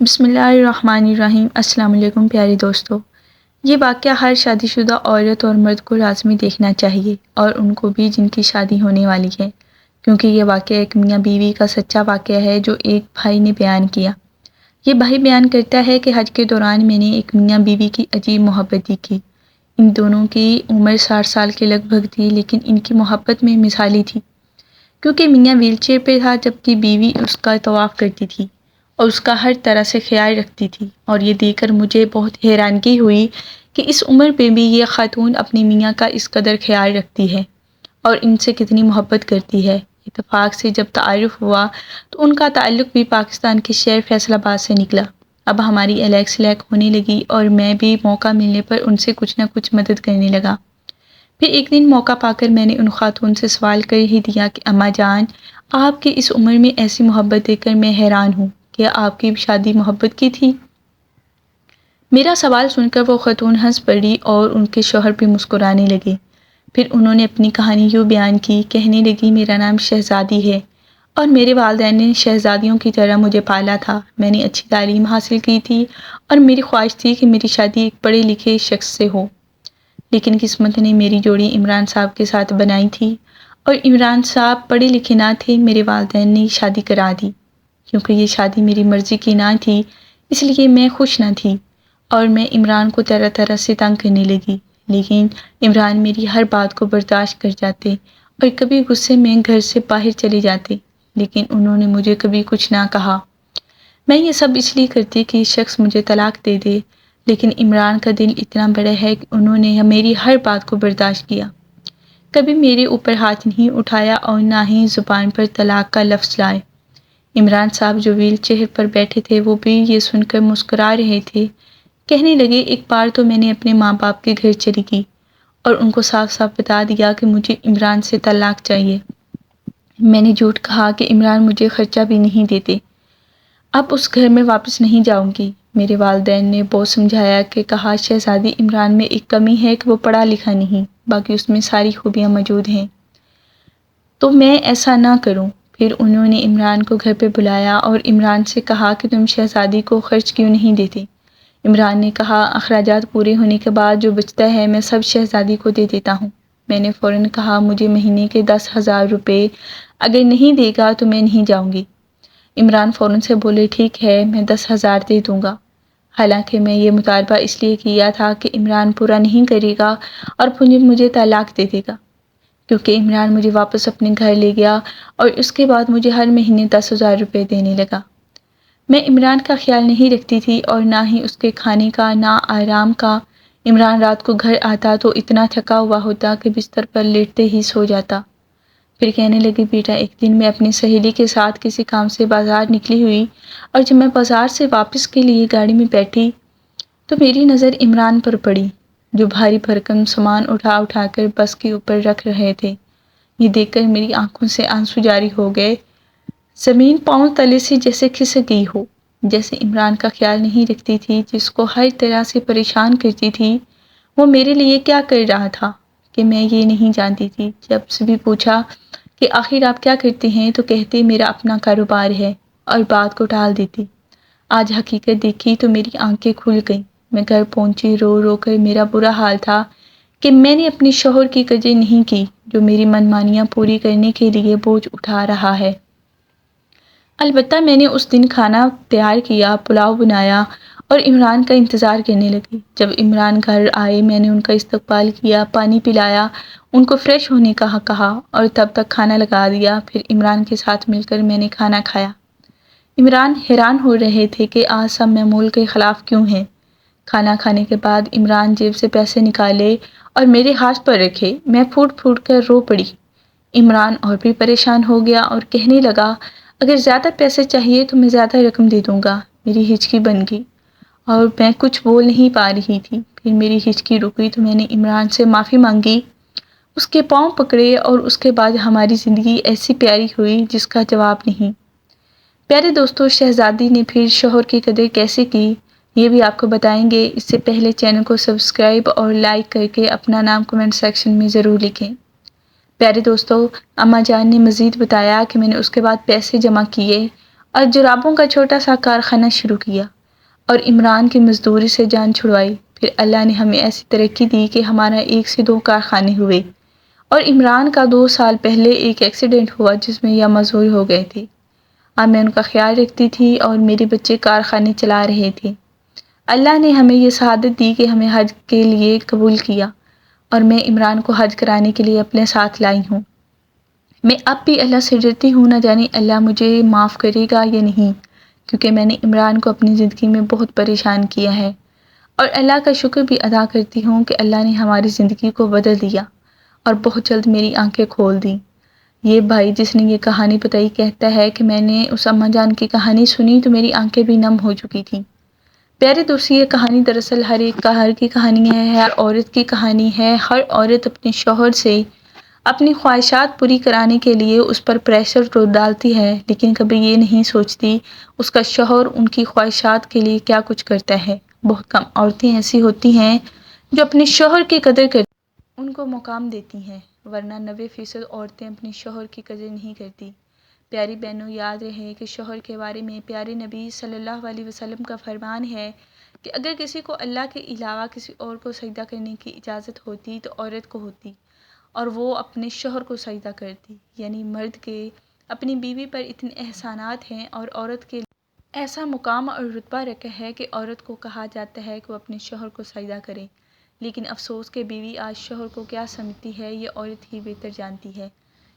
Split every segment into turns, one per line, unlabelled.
بسم اللہ الرحمن الرحیم۔ السلام علیکم پیارے دوستو۔ یہ واقعہ ہر شادی شدہ عورت اور مرد کو لازمی دیکھنا چاہیے، اور ان کو بھی جن کی شادی ہونے والی ہے، کیونکہ یہ واقعہ ایک میاں بیوی کا سچا واقعہ ہے جو ایک بھائی نے بیان کیا۔ یہ بھائی بیان کرتا ہے کہ حج کے دوران میں نے ایک میاں بیوی کی عجیب محبت دیکھی۔ ان دونوں کی عمر 60 سال کے لگ بھگ تھی، لیکن ان کی محبت میں مثالی تھی، کیونکہ میاں ویل چیئر پہ تھا جبکہ بیوی اس کا طواف کرتی تھی اور اس کا ہر طرح سے خیال رکھتی تھی۔ اور یہ دیکھ کر مجھے بہت حیرانگی ہوئی کہ اس عمر پہ بھی یہ خاتون اپنی میاں کا اس قدر خیال رکھتی ہے اور ان سے کتنی محبت کرتی ہے۔ اتفاق سے جب تعارف ہوا تو ان کا تعلق بھی پاکستان کے شہر فیصل آباد سے نکلا۔ اب ہماری الیک سلیک ہونے لگی اور میں بھی موقع ملنے پر ان سے کچھ نہ کچھ مدد کرنے لگا۔ پھر ایک دن موقع پا کر میں نے ان خاتون سے سوال کر ہی دیا کہ اماں جان، آپ کی اس عمر میں ایسی محبت دیکھ کر میں حیران ہوں، کیا آپ کی شادی محبت کی تھی؟ میرا سوال سن کر وہ خاتون ہنس پڑی اور ان کے شوہر بھی مسکرانے لگے۔ پھر انہوں نے اپنی کہانی یوں بیان کی، کہنے لگی، میرا نام شہزادی ہے اور میرے والدین نے شہزادیوں کی طرح مجھے پالا تھا۔ میں نے اچھی تعلیم حاصل کی تھی اور میری خواہش تھی کہ میری شادی ایک پڑھے لکھے شخص سے ہو، لیکن قسمت نے میری جوڑی عمران صاحب کے ساتھ بنائی تھی اور عمران صاحب پڑھے لکھے نہ تھے۔ میرے والدین نے شادی کرا دی۔ کیونکہ یہ شادی میری مرضی کی نہ تھی، اس لیے میں خوش نہ تھی اور میں عمران کو طرح طرح سے تنگ کرنے لگی، لیکن عمران میری ہر بات کو برداشت کر جاتے اور کبھی غصے میں گھر سے باہر چلے جاتے، لیکن انہوں نے مجھے کبھی کچھ نہ کہا۔ میں یہ سب اس لیے کرتی کہ یہ شخص مجھے طلاق دے دے، لیکن عمران کا دل اتنا بڑا ہے کہ انہوں نے میری ہر بات کو برداشت کیا، کبھی میرے اوپر ہاتھ نہیں اٹھایا اور نہ ہی زبان پر طلاق کا لفظ لائے۔ عمران صاحب جو ویل چیئر پر بیٹھے تھے وہ بھی یہ سن کر مسکرا رہے تھے۔ کہنے لگے، ایک بار تو میں نے اپنے ماں باپ کے گھر چلی گئی اور ان کو صاف صاف بتا دیا کہ مجھے عمران سے طلاق چاہیے۔ میں نے جھوٹ کہا کہ عمران مجھے خرچہ بھی نہیں دیتے، اب اس گھر میں واپس نہیں جاؤں گی۔ میرے والدین نے بہت سمجھایا کہ کہا، شہزادی، عمران میں ایک کمی ہے کہ وہ پڑھا لکھا نہیں، باقی اس میں ساری خوبیاں موجود ہیں، تو میں ایسا نہ کروں۔ پھر انہوں نے عمران کو گھر پہ بلایا اور عمران سے کہا کہ تم شہزادی کو خرچ کیوں نہیں دیتے؟ عمران نے کہا، اخراجات پورے ہونے کے بعد جو بچتا ہے میں سب شہزادی کو دے دیتا ہوں۔ میں نے فوراً کہا، مجھے مہینے کے 10,000 روپے اگر نہیں دے گا تو میں نہیں جاؤں گی۔ عمران فوراً سے بولے، ٹھیک ہے، میں 10,000 دے دوں گا۔ حالانکہ میں یہ مطالبہ اس لیے کیا تھا کہ عمران پورا نہیں کرے گا اور پھر مجھے طلاق دے دے گا، کیونکہ عمران مجھے واپس اپنے گھر لے گیا اور اس کے بعد مجھے ہر مہینے 10,000 روپے دینے لگا۔ میں عمران کا خیال نہیں رکھتی تھی اور نہ ہی اس کے کھانے کا، نہ آرام کا۔ عمران رات کو گھر آتا تو اتنا تھکا ہوا ہوتا کہ بستر پر لیٹتے ہی سو جاتا۔ پھر کہنے لگی، بیٹا، ایک دن میں اپنی سہیلی کے ساتھ کسی کام سے بازار نکلی ہوئی اور جب میں بازار سے واپس کے لیے گاڑی میں بیٹھی تو میری نظر عمران پر پڑی، جو بھاری بھرکم سامان اٹھا اٹھا کر بس کے اوپر رکھ رہے تھے۔ یہ دیکھ کر میری آنکھوں سے آنسو جاری ہو گئے، زمین پاؤں تلے سے جیسے کھسک گئی ہو۔ جیسے عمران کا خیال نہیں رکھتی تھی، جس کو ہر طرح سے پریشان کرتی تھی، وہ میرے لیے کیا کر رہا تھا کہ میں یہ نہیں جانتی تھی۔ جب سے بھی پوچھا کہ آخر آپ کیا کرتے ہیں تو کہتے میرا اپنا کاروبار ہے، اور بات کو ٹال دیتی۔ آج حقیقت دیکھی تو میری آنکھیں کھل گئیں۔ میں گھر پہنچی، رو رو کر میرا برا حال تھا کہ میں نے اپنے شوہر کی قدر نہیں کی، جو میری منمانیاں پوری کرنے کے لیے بوجھ اٹھا رہا ہے۔ البتہ میں نے اس دن کھانا تیار کیا، پلاؤ بنایا اور عمران کا انتظار کرنے لگی۔ جب عمران گھر آئے میں نے ان کا استقبال کیا، پانی پلایا، ان کو فریش ہونے کا کہا اور تب تک کھانا لگا دیا۔ پھر عمران کے ساتھ مل کر میں نے کھانا کھایا۔ عمران حیران ہو رہے تھے کہ آج سب معمول کے خلاف کیوں ہیں۔ کھانا کھانے کے بعد عمران جیب سے پیسے نکالے اور میرے ہاتھ پر رکھے۔ میں پھوٹ پھوٹ کر رو پڑی۔ عمران اور بھی پریشان ہو گیا اور کہنے لگا، اگر زیادہ پیسے چاہیے تو میں زیادہ رقم دے دوں گا۔ میری ہچکی بن گئی اور میں کچھ بول نہیں پا رہی تھی۔ پھر میری ہچکی رکی تو میں نے عمران سے معافی مانگی، اس کے پاؤں پکڑے اور اس کے بعد ہماری زندگی ایسی پیاری ہوئی جس کا جواب نہیں۔ پیارے دوستو، شہزادی نے پھر شوہر کی قدر کیسے کی، یہ بھی آپ کو بتائیں گے۔ اس سے پہلے چینل کو سبسکرائب اور لائک کر کے اپنا نام کمنٹ سیکشن میں ضرور لکھیں۔ پیارے دوستو، اماں جان نے مزید بتایا کہ میں نے اس کے بعد پیسے جمع کیے اور جرابوں کا چھوٹا سا کارخانہ شروع کیا اور عمران کی مزدوری سے جان چھڑوائی۔ پھر اللہ نے ہمیں ایسی ترقی دی کہ ہمارا 1 سے 2 کارخانے ہوئے، اور عمران کا 2 سال پہلے ایک ایکسیڈنٹ ہوا جس میں یہ مزدور ہو گئے تھے۔ اب میں ان کا خیال رکھتی تھی اور میرے بچے کارخانے چلا رہے تھے۔ اللہ نے ہمیں یہ سعادت دی کہ ہمیں حج کے لیے قبول کیا، اور میں عمران کو حج کرانے کے لیے اپنے ساتھ لائی ہوں۔ میں اب بھی اللہ سے ڈرتی ہوں، نہ جانے اللہ مجھے معاف کرے گا یا نہیں، کیونکہ میں نے عمران کو اپنی زندگی میں بہت پریشان کیا ہے۔ اور اللہ کا شکر بھی ادا کرتی ہوں کہ اللہ نے ہماری زندگی کو بدل دیا اور بہت جلد میری آنکھیں کھول دیں۔ یہ بھائی جس نے یہ کہانی بتائی کہتا ہے کہ میں نے اس اماں جان کی کہانی سنی تو میری آنکھیں بھی نم ہو چکی تھیں۔ پیارے دوستو، یہ کہانی دراصل ہر ایک گھر کی کہانی ہے، ہر عورت کی کہانی ہے۔ ہر عورت اپنے شوہر سے اپنی خواہشات پوری کرانے کے لیے اس پر پریشر تو ڈالتی ہے، لیکن کبھی یہ نہیں سوچتی اس کا شوہر ان کی خواہشات کے لیے کیا کچھ کرتا ہے۔ بہت کم عورتیں ایسی ہوتی ہیں جو اپنے شوہر کی قدر کرتی ہیں، ان کو مقام دیتی ہیں، ورنہ 90% عورتیں اپنے شوہر کی قدر نہیں کرتی۔ پیاری بہنوں، یاد رہے کہ شوہر کے بارے میں پیارے نبی صلی اللہ علیہ وسلم کا فرمان ہے کہ اگر کسی کو اللہ کے علاوہ کسی اور کو سجدہ کرنے کی اجازت ہوتی تو عورت کو ہوتی، اور وہ اپنے شوہر کو سجدہ کرتی۔ یعنی مرد کے اپنی بیوی پر اتنے احسانات ہیں اور عورت کے ایسا مقام اور رتبہ رکھا ہے کہ عورت کو کہا جاتا ہے کہ وہ اپنے شوہر کو سجدہ کرے، لیکن افسوس کہ بیوی آج شوہر کو کیا سمجھتی ہے یہ عورت ہی بہتر جانتی ہے۔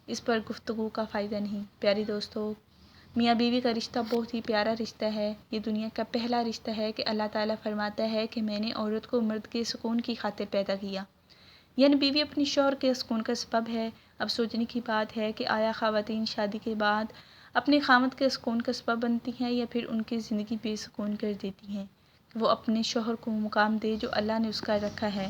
اس پر گفتگو کا فائدہ نہیں۔ پیاری دوستو، میاں بیوی کا رشتہ بہت ہی پیارا رشتہ ہے۔ یہ دنیا کا پہلا رشتہ ہے کہ اللہ تعالیٰ فرماتا ہے کہ میں نے عورت کو مرد کے سکون کی خاطر پیدا کیا، یعنی بیوی اپنی شوہر کے سکون کا سبب ہے۔ اب سوچنے کی بات ہے کہ آیا خواتین شادی کے بعد اپنے خاوند کے سکون کا سبب بنتی ہیں یا پھر ان کی زندگی بے سکون کر دیتی ہیں؟ وہ اپنے شوہر کو مقام دے جو اللہ نے اس کا رکھا ہے،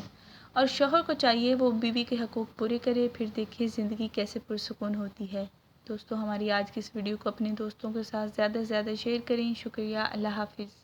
اور شوہر کو چاہیے وہ بیوی کے حقوق پورے کرے، پھر دیکھیں زندگی کیسے پرسکون ہوتی ہے۔ دوستو، ہماری آج کی اس ویڈیو کو اپنے دوستوں کے ساتھ زیادہ سے زیادہ شیئر کریں۔ شکریہ، اللہ حافظ۔